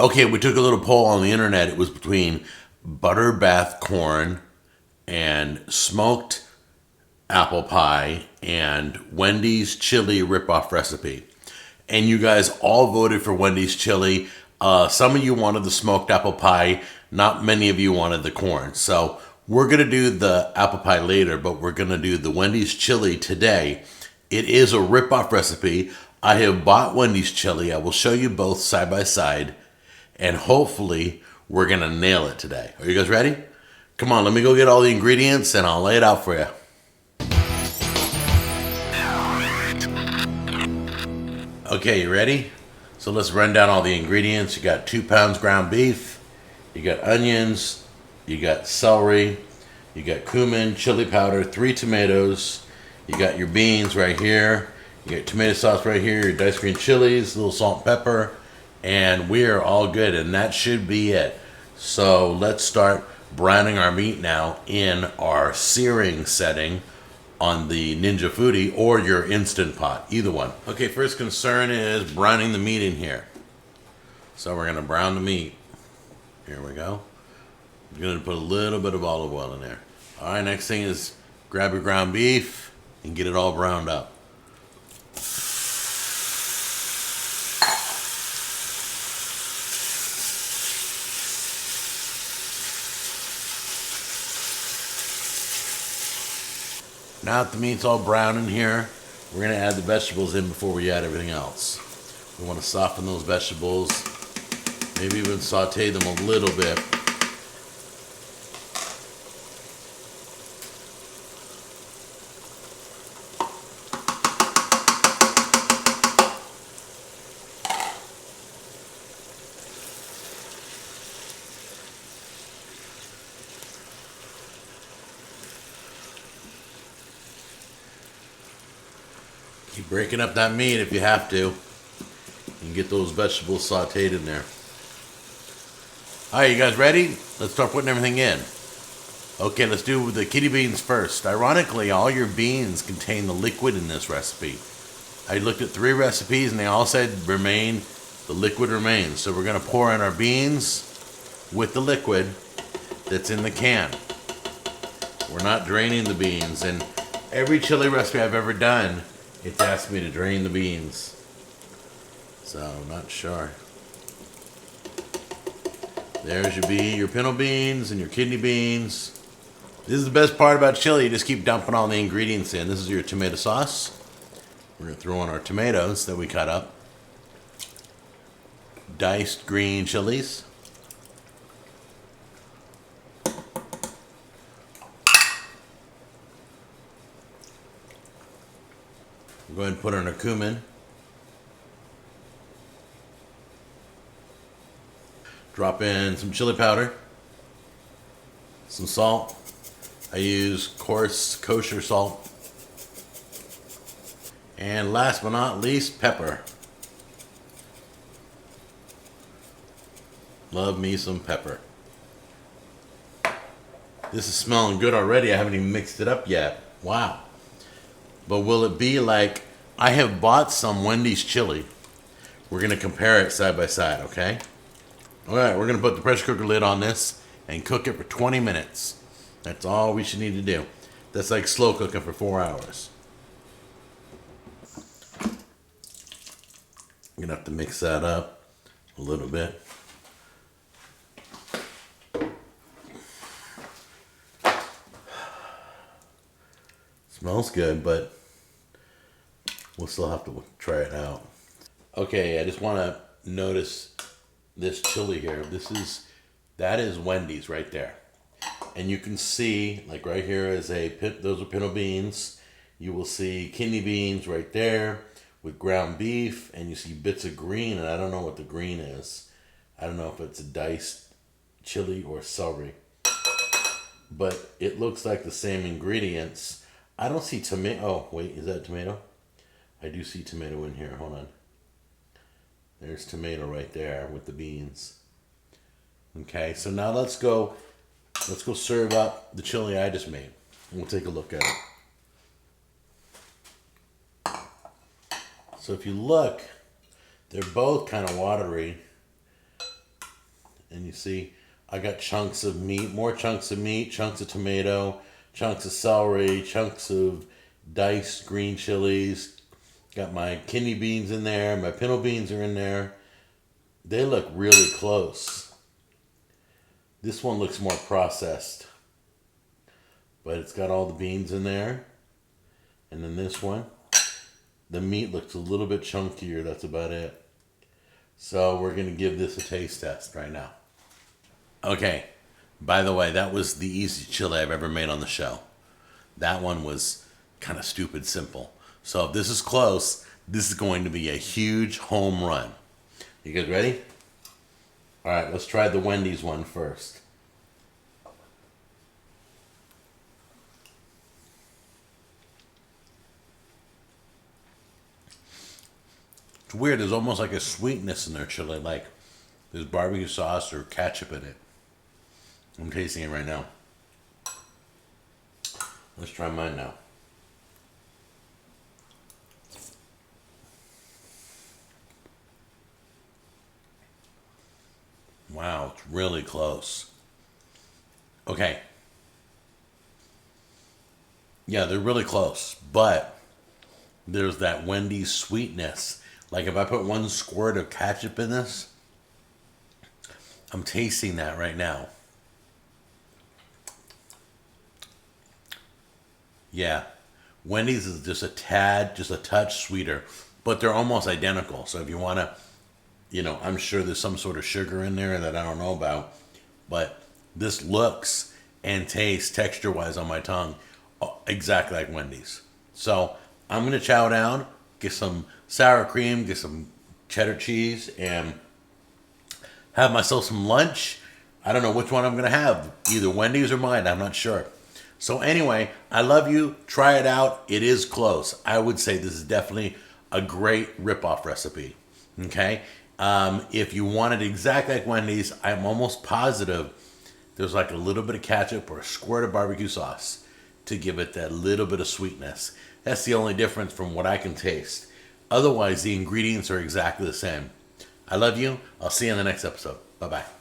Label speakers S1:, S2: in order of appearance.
S1: Okay, we took a little poll on the internet. It was between butter bath corn and smoked apple pie and Wendy's chili ripoff recipe. And you guys all voted for Wendy's chili. Some of you wanted the smoked apple pie. Not many of you wanted the corn. So we're going to do the apple pie later, but we're going to do the Wendy's chili today. It is a ripoff recipe. I have bought Wendy's chili. I will show you both side by side. And hopefully we're going to nail it today. Are you guys ready? Come on, let me go get all the ingredients and I'll lay it out for you. Okay, you ready? So let's run down all the ingredients. You got 2 pounds ground beef, you got onions, you got celery, you got cumin, chili powder, 3 tomatoes, you got your beans right here, you got tomato sauce right here, your diced green chilies, a little salt and pepper, and we are all good, and that should be it. So let's start browning our meat now in our searing setting on the Ninja Foodie or your Instant Pot, either one. Okay, first concern is browning the meat in here. So we're gonna brown the meat. Here we go. I'm gonna put a little bit of olive oil in there. All right, next thing is grab your ground beef and get it all browned up. Now that the meat's all brown in here, we're going to add the vegetables in before we add everything else. We want to soften those vegetables, maybe even saute them a little bit. Keep breaking up that meat if you have to, and get those vegetables sauteed in there. All right, you guys ready? Let's start putting everything in. Okay, let's do the kidney beans first. Ironically, all your beans contain the liquid in this recipe. I looked at 3 recipes and they all said the liquid remains. So we're gonna pour in our beans with the liquid that's in the can. We're not draining the beans, and every chili recipe I've ever done, it's asked me to drain the beans. So I'm not sure. There's your pinto beans and your kidney beans. This is the best part about chili. You just keep dumping all the ingredients in. This is your tomato sauce. We're going to throw in our tomatoes that we cut up. Diced green chilies. We'll go ahead and put in our cumin. Drop in some chili powder. Some salt. I use coarse kosher salt. And last but not least, pepper. Love me some pepper. This is smelling good already. I haven't even mixed it up yet. Wow. But will it be like, I have bought some Wendy's chili. We're going to compare it side by side, okay? All right, we're going to put the pressure cooker lid on this and cook it for 20 minutes. That's all we should need to do. That's like slow cooking for 4 hours. I'm going to have to mix that up a little bit. Smells good, but we'll still have to try it out. Okay, I just want to notice this chili here. That is Wendy's right there. And you can see, like right here is those are pinto beans. You will see kidney beans right there with ground beef, and you see bits of green, and I don't know what the green is. I don't know if it's a diced chili or celery. But it looks like the same ingredients. I don't see tomato. Oh, wait, is that tomato? I do see tomato in here. Hold on. There's tomato right there with the beans. Okay, so now let's go serve up the chili I just made. And we'll take a look at it. So if you look, they're both kind of watery. You see, I got chunks of meat, more chunks of meat, chunks of tomato, chunks of celery, chunks of diced green chilies. Got my kidney beans in there. My pinto beans are in there. They look really close. This one looks more processed, but it's got all the beans in there. And then this one, the meat looks a little bit chunkier. That's about it. So we're going to give this a taste test right now. Okay. By the way, that was the easiest chili I've ever made on the show. That one was kind of stupid simple. So if this is close, this is going to be a huge home run. You guys ready? All right, let's try the Wendy's one first. It's weird. There's almost like a sweetness in their chili, like there's barbecue sauce or ketchup in it. I'm tasting it right now. Let's try mine now. Wow, it's really close. Okay. Yeah, they're really close, but there's that Wendy's sweetness. Like if I put one squirt of ketchup in this, I'm tasting that right now. Yeah. Wendy's is just a tad, just a touch sweeter, but they're almost identical. So if you want to, I'm sure there's some sort of sugar in there that I don't know about, but this looks and tastes texture wise on my tongue exactly like Wendy's. So I'm going to chow down, get some sour cream, get some cheddar cheese, and have myself some lunch. I don't know which one I'm going to have, either Wendy's or mine. I'm not sure. So anyway, I love you. Try it out. It is close. I would say this is definitely a great ripoff recipe. Okay? If you want it exactly like Wendy's, I'm almost positive there's like a little bit of ketchup or a squirt of barbecue sauce to give it that little bit of sweetness. That's the only difference from what I can taste. Otherwise, the ingredients are exactly the same. I love you. I'll see you in the next episode. Bye-bye.